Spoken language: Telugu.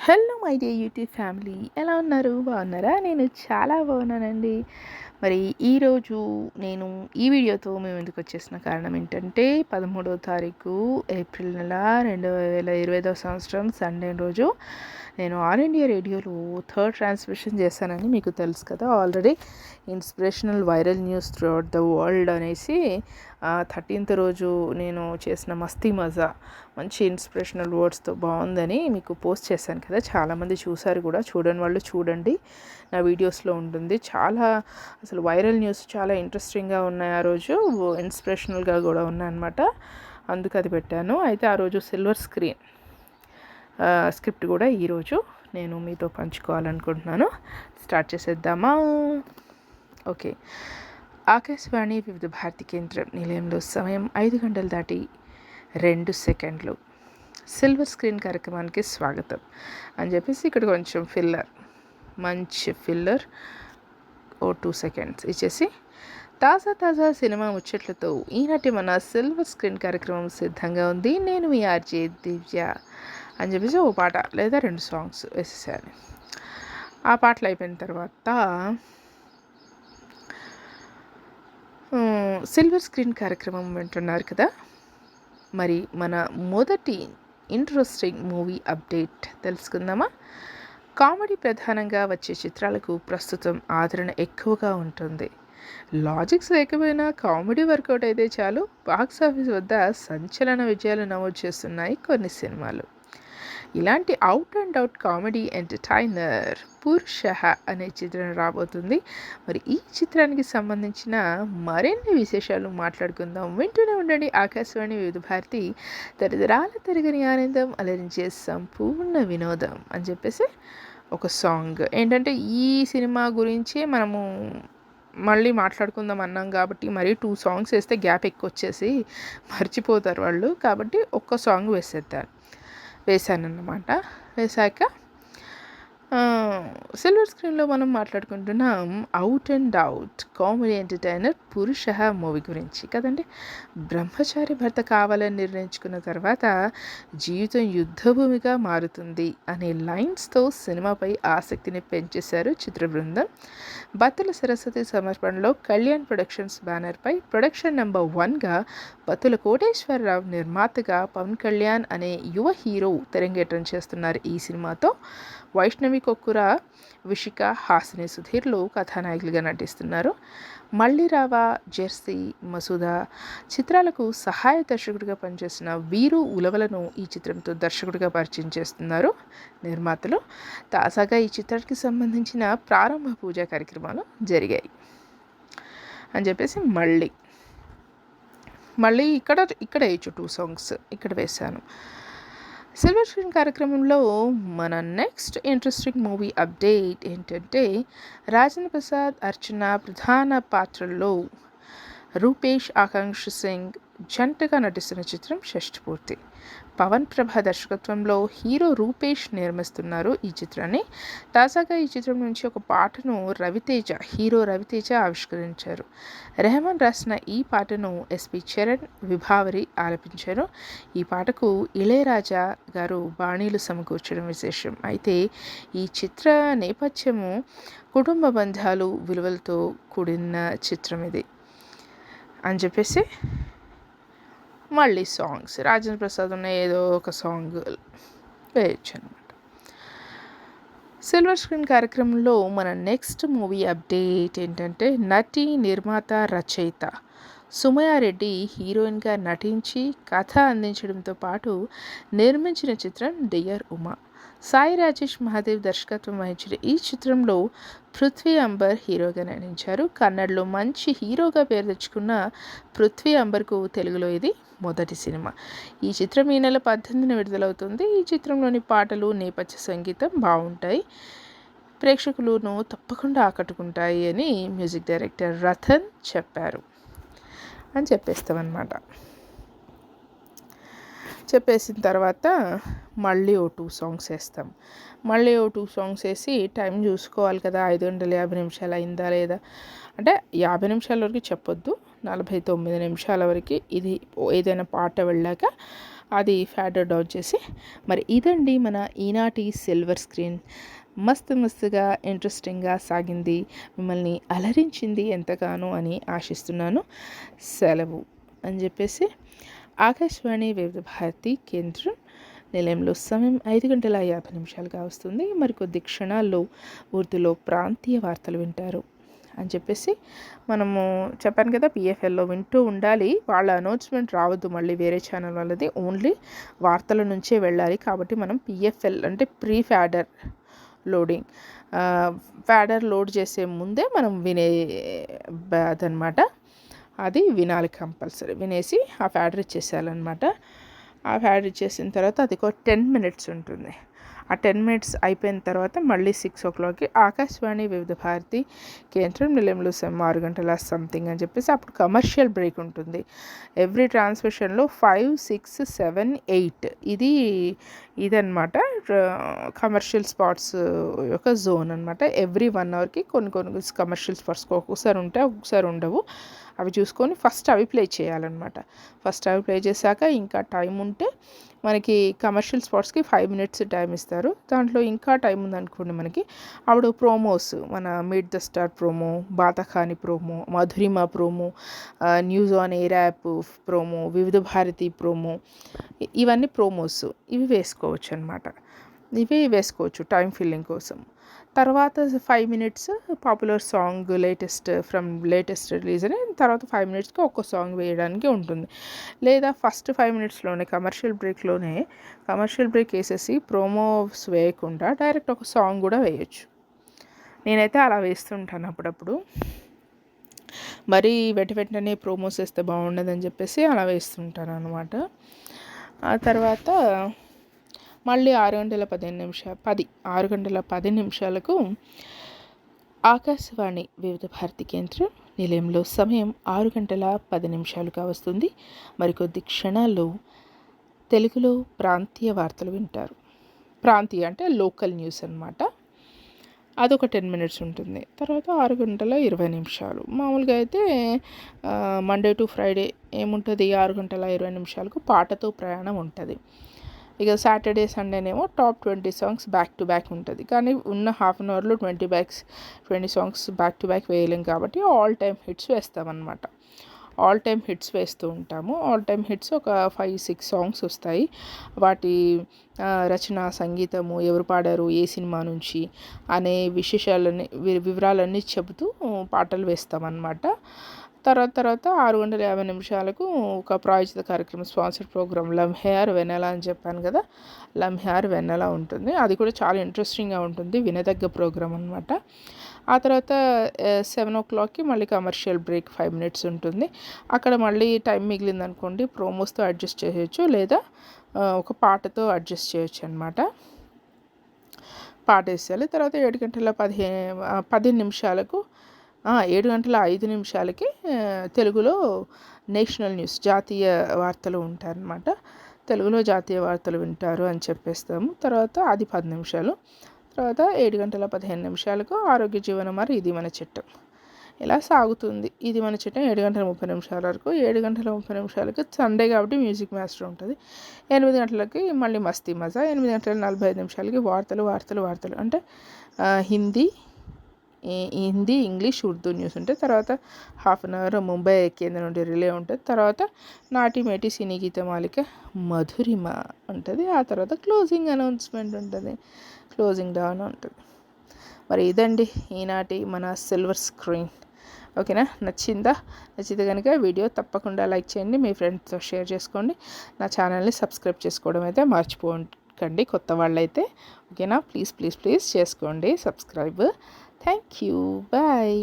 Hello my day YouTube family, ఎలా ఉన్నారు? బాగున్నారా? నేను చాలా బాగున్నానండి. మరి ఈరోజు నేను ఈ వీడియోతో మేము ఎందుకు వచ్చేసిన కారణం ఏంటంటే 13వ తారీఖు ఏప్రిల్ నెల 2025 సంవత్సరం సండే రోజు నేను ఆల్ ఇండియా రేడియోలో థర్డ్ ట్రాన్స్మిషన్ చేశానని మీకు తెలుసు కదా. Already inspirational viral news throughout the world అనేసి 13th రోజు నేను చేసిన మస్తీ మజా మంచి ఇన్స్పిరేషనల్ వర్డ్స్తో బాగుందని మీకు పోస్ట్ చేశాను కదా. చాలామంది చూసారు కూడా. చూడని వాళ్ళు చూడండి, నా వీడియోస్లో ఉంటుంది. చాలా అసలు వైరల్ న్యూస్ చాలా ఇంట్రెస్టింగ్గా ఉన్నాయి. ఆ రోజు ఇన్స్పిరేషనల్గా కూడా ఉన్నాయన్నమాట. అందుకు అది పెట్టాను. అయితే ఆ రోజు సిల్వర్ స్క్రీన్ స్క్రిప్ట్ కూడా ఈరోజు నేను మీతో పంచుకోవాలనుకుంటున్నాను. స్టార్ట్ చేసేద్దామా? ఓకే. ఆకాశవాణి వివిధ భారతి కేంద్రం నిలయంలో సమయం 5 గంటలు దాటి 2 సెకండ్లు. సిల్వర్ స్క్రీన్ కార్యక్రమానికి స్వాగతం అని చెప్పేసి ఇక్కడ కొంచెం మంచి ఫిల్లర్ 2 సెకండ్స్ ఇచ్చేసి తాజా సినిమా ముచ్చట్లతో ఈనాటి మన సిల్వర్ స్క్రీన్ కార్యక్రమం సిద్ధంగా ఉంది. నేను మీ ఆర్జే దివ్య అని చెప్పేసి ఓ పాట లేదా 2 సాంగ్స్ వేసేసాను. ఆ పాటలు అయిపోయిన తర్వాత సిల్వర్ స్క్రీన్ కార్యక్రమం వింటున్నారు కదా. మరి మన మొదటి ఇంట్రెస్టింగ్ మూవీ అప్డేట్ తెలుసుకుందామా? కామెడీ ప్రధానంగా వచ్చే చిత్రాలకు ప్రస్తుతం ఆదరణ ఎక్కువగా ఉంటుంది. లాజిక్స్ లేకపోయినా కామెడీ వర్కౌట్ అయితే చాలు, బాక్స్ ఆఫీస్ వద్ద సంచలన విజయాలు నమోదు చేస్తున్నాయి కొన్ని సినిమాలు. ఇలాంటి out and out comedy entertainer Purushaha అనే చిత్రం రాబోతుంది. మరి ఈ చిత్రానికి సంబంధించిన మరిన్ని విశేషాలు మాట్లాడుకుందాం. వింటూనే ఉండండి ఆకాశవాణి వివిధ భారతి, తరతరాల తరగని ఆనందం, అలరించే సంపూర్ణ వినోదం అని చెప్పేసి ఒక సాంగ్. ఏంటంటే ఈ సినిమా గురించి మనము మళ్ళీ మాట్లాడుకుందాం అన్నాం కాబట్టి మరి 2 సాంగ్స్ వేస్తే గ్యాప్ ఎక్కువ వచ్చేసి మర్చిపోతారు వాళ్ళు. కాబట్టి ఒక్క సాంగ్ వేసానన్నమాట. వేశాక సిల్వర్ స్క్రీన్లో మనం మాట్లాడుకుంటున్నాం out and out comedy entertainer Purushaha movie గురించి కదండి. బ్రహ్మచారి భర్త కావాలని నిర్ణయించుకున్న తర్వాత జీవితం యుద్ధభూమిగా మారుతుంది అనే లైన్స్తో సినిమాపై ఆసక్తిని పెంచేశారు చిత్ర బృందం. బత్తుల సరస్వతి సమర్పణలో కళ్యాణ్ ప్రొడక్షన్స్ బ్యానర్పై ప్రొడక్షన్ నెంబర్ 1గా బత్తుల కోటేశ్వరరావు నిర్మాతగా పవన్ కళ్యాణ్ అనే యువ హీరో తెరంగేట్రం చేస్తున్నారు. ఈ సినిమాతో వైష్ణవి కొక్కుర, విషిక, హాసిని సుధీర్లు కథానాయకులుగా నటిస్తున్నారు. మళ్ళీరావా, జెర్సీ, మసూదా చిత్రాలకు సహాయ దర్శకుడిగా పనిచేసిన వీరు ఉలవలను ఈ చిత్రంతో దర్శకుడిగా పరిచయం చేస్తున్నారు నిర్మాతలు. తాజాగా ఈ చిత్రానికి సంబంధించిన ప్రారంభ పూజా కార్యక్రమాలు జరిగాయి అని చెప్పేసి మళ్ళీ ఇక్కడ వేయచ్చు 2 సాంగ్స్ ఇక్కడ వేశాను. సిల్వర్ స్క్రీన్ కార్యక్రమంలో మన నెక్స్ట్ ఇంట్రెస్టింగ్ మూవీ అప్డేట్ ఏంటంటే రాజేంద్ర ప్రసాద్, అర్చన ప్రధాన పాత్రల్లో రూపేష్, ఆకాంక్ష సింగ్ జంటగా నటిస్తున్న చిత్రం షష్ఠపూర్తి. పవన్ ప్రభ దర్శకత్వంలో హీరో రూపేష్ నిర్మిస్తున్నారు ఈ చిత్రాన్ని. తాజాగా ఈ చిత్రం నుంచి ఒక పాటను హీరో రవితేజ ఆవిష్కరించారు. రెహమాన్ రాసిన ఈ పాటను ఎస్పి చరణ్, విభావరి ఆలపించారు. ఈ పాటకు ఇళయరాజా గారు బాణీలు సమకూర్చడం విశేషం. అయితే ఈ చిత్ర నేపథ్యము కుటుంబ బంధాలు, విలువలతో కూడిన చిత్రం ఇది అని చెప్పేసి మళ్ళీ సాంగ్స్ రాజేంద్ర ప్రసాద్ ఉన్న ఏదో ఒక సాంగ్ వేయచ్చు అనమాట. సిల్వర్ స్క్రీన్ కార్యక్రమంలో మన నెక్స్ట్ మూవీ అప్డేట్ ఏంటంటే నటి, నిర్మాత, రచయిత సుమయారెడ్డి హీరోయిన్గా నటించి కథ అందించడంతో పాటు నిర్మించిన చిత్రం డియర్ ఉమా. సాయి రాజేష్ మహాదేవ్ దర్శకత్వం వహించిన ఈ చిత్రంలో పృథ్వీ అంబర్ హీరోగా నటించారు. కన్నడలో మంచి హీరోగా పేరు తెచ్చుకున్న పృథ్వీ అంబర్కు తెలుగులో ఇది మొదటి సినిమా. ఈ చిత్రం ఈ నెల 18న విడుదలవుతుంది. ఈ చిత్రంలోని పాటలు, నేపథ్య సంగీతం బాగుంటాయి, ప్రేక్షకులను తప్పకుండా ఆకట్టుకుంటాయి అని మ్యూజిక్ డైరెక్టర్ రతన్ చెప్పారు అని చెప్పేస్తామన్నమాట. చెప్పేసిన తర్వాత మళ్ళీ 2 సాంగ్స్ వేస్తాం. మళ్ళీ 2 సాంగ్స్ వేసి టైం చూసుకోవాలి కదా, 5 గంటల 50 నిమిషాలు అయిందా లేదా అంటే 50 నిమిషాల వరకు చెప్పొద్దు, 49 నిమిషాల వరకు ఇది ఏదైనా పాట వెళ్ళాక అది ఫ్యాడర్ డౌన్ చేసి మరి ఇదండి మన ఈనాటి సిల్వర్ స్క్రీన్. మస్తుగా ఇంట్రెస్టింగ్గా సాగింది, మిమ్మల్ని అలరించింది ఎంతగానో అని ఆశిస్తున్నాను. సెలవు అని చెప్పేసి ఆకాశవాణి వివిధ భారతి కేంద్రం నిలయంలో సమయం 5:50 వస్తుంది. మరికొద్ది క్షణాల్లో ఉర్దూలో ప్రాంతీయ వార్తలు వింటారు అని చెప్పేసి మనము చెప్పాను కదా, పిఎఫ్ఎల్లో వింటూ ఉండాలి. వాళ్ళ అనౌన్స్మెంట్ రావద్దు మళ్ళీ వేరే ఛానల్ వాళ్ళది, ఓన్లీ వార్తల నుంచే వెళ్ళాలి. కాబట్టి మనం పిఎఫ్ఎల్ అంటే ప్రీ ఫ్యాడర్ లోడింగ్, ఫ్యాడర్ లోడ్ చేసే ముందే మనం అదనమాట, అది వినాలి కంపల్సరీ. వినేసి ఆ ఫ్యాడర్ ఇచ్చేసేయాలన్నమాట. ఆ ఫ్యాడర్ ఇచ్చేసిన తర్వాత అది ఒక 10 minutes ఉంటుంది. ఆ 10 minutes అయిపోయిన తర్వాత మళ్ళీ 6 o'clockకి ఆకాశవాణి వివిధ భారతి కేంద్రం నిలయంలో 6 సంథింగ్ అని చెప్పేసి అప్పుడు కమర్షియల్ బ్రేక్ ఉంటుంది. ఎవ్రీ ట్రాన్స్మిషన్లో 5, 6, 7, 8 ఇదన్నమాట కమర్షియల్ స్పాట్స్ యొక్క జోన్ అనమాట. ఎవ్రీ 1 hourకి కొన్ని కమర్షియల్ స్పాట్స్ ఒక్కొక్కసారి ఉంటాయి, ఒక్కొక్కసారి ఉండవు. అవి చూసుకొని ఫస్ట్ అవి ప్లే చేయాలన్నమాట. ఫస్ట్ అవి ప్లే చేశాక ఇంకా టైం ఉంటే మనకి కమర్షియల్ స్పాట్స్కి 5 minutes టైం ఇస్తారు. దాంట్లో ఇంకా టైం ఉందనుకోండి మనకి, అప్పుడు ప్రోమోస్, మన మీట్ ద స్టార్ ప్రోమో, బాతఖాని promo, Madhurima promo, news on air app promo, Vividh Bharati promo, ఇవన్నీ ప్రోమోస్ ఇవి వేసుకోవచ్చు అనమాట. ఇవి వేసుకోవచ్చు టైం ఫిల్లింగ్ కోసం. తర్వాత 5 minutes popular song latest release అని, తర్వాత 5 minutesకి ఒక్క సాంగ్ వేయడానికి ఉంటుంది. లేదా ఫస్ట్ 5 minutesలోనే కమర్షియల్ బ్రేక్ వేసేసి ప్రోమోస్ వేయకుండా డైరెక్ట్ ఒక సాంగ్ కూడా వేయచ్చు. నేనైతే అలా వేస్తుంటాను అప్పుడప్పుడు. మరీ వెంటనే ప్రోమోస్ వేస్తే బాగుండదని చెప్పేసి అలా వేస్తుంటాను అనమాట. ఆ తర్వాత మళ్ళీ 6:10 ఆకాశవాణి వివిధ భారతి కేంద్రం నిలయంలో సమయం 6:10 వస్తుంది. మరికొద్ది క్షణాల్లో తెలుగులో ప్రాంతీయ వార్తలు వింటారు. ప్రాంతీయ అంటే లోకల్ న్యూస్ అన్నమాట. అదొక 10 minutes ఉంటుంది. తర్వాత 6:20 మామూలుగా అయితే మండే టు ఫ్రైడే ఏముంటుంది, 6:20 పాటతో ప్రయాణం ఉంటుంది. ఇక సాటర్డే సండేనేమో top 20 songs back to back ఉంటుంది. కానీ ఉన్న హాఫ్ అన్ అవర్లో 20 సాంగ్స్ బ్యాక్ టు బ్యాక్ వేయలేం కాబట్టి ఆల్ టైమ్ హిట్స్ వేస్తామన్నమాట. ఆల్ టైమ్ హిట్స్ వేస్తూ ఉంటాము. ఆల్ టైమ్ హిట్స్ ఒక 5-6 సాంగ్స్ వస్తాయి. వాటి రచన, సంగీతము, ఎవరు పాడారు, ఏ సినిమా నుంచి అనే వివరాలన్నీ చెబుతూ పాటలు వేస్తామన్నమాట. తర్వాత 6:50 ఒక ప్రాయోజిత కార్యక్రమం, స్పాన్సర్డ్ ప్రోగ్రామ్ లమ్హేర్ వెన్నెల అని చెప్పాను కదా, లమ్హేర్ వెన్నెల ఉంటుంది. అది కూడా చాలా ఇంట్రెస్టింగ్గా ఉంటుంది, వినదగ్గ ప్రోగ్రామ్ అనమాట. ఆ తర్వాత 7 o'clockకి మళ్ళీ కమర్షియల్ బ్రేక్ 5 minutes ఉంటుంది. అక్కడ మళ్ళీ టైం మిగిలింది అనుకోండి, ప్రోమోస్తో అడ్జస్ట్ చేయొచ్చు, లేదా ఒక పాటతో అడ్జస్ట్ చేయొచ్చు అనమాట. పాట వేసేయాలి. తర్వాత 7:15 7:05 తెలుగులో నేషనల్ న్యూస్, జాతీయ వార్తలు ఉంటాయన్నమాట. తెలుగులో జాతీయ వార్తలు వింటారు అని చెప్పేస్తాము. తర్వాత అది 10 నిమిషాలు. తర్వాత 7:15 ఆరోగ్య జీవనమారి ఇది మన చట్టం. ఇలా సాగుతుంది ఇది మన చట్టం 7:30 వరకు. 7:30 సండే కాబట్టి మ్యూజిక్ మాస్టర్ ఉంటుంది. 8 గంటలకి మళ్ళీ మస్తీ మజా. 8:45 వార్తలు అంటే హిందీ, ఇంగ్లీష్, ఉర్దూ న్యూస్ ఉంటాయి. తర్వాత హాఫ్ అన్ అవర్ ముంబై కేంద్రం నుండి రిలే ఉంటుంది. తర్వాత నాటి మేటి సినీ గీత మాలిక మధురిమ ఉంటుంది. ఆ తర్వాత క్లోజింగ్ అనౌన్స్మెంట్ ఉంటుంది, క్లోజింగ్ డౌన్ ఉంటుంది. మరి ఇదండి ఈనాటి మన సిల్వర్ స్క్రీన్. ఓకేనా, నచ్చితే కనుక వీడియో తప్పకుండా లైక్ చేయండి, మీ ఫ్రెండ్స్తో షేర్ చేసుకోండి. నా ఛానల్ని సబ్స్క్రైబ్ చేసుకోవడం అయితే మర్చిపోకండి, కొత్త వాళ్ళైతే. ఓకేనా, ప్లీజ్ చేసుకోండి సబ్స్క్రైబ్. Thank you. Bye.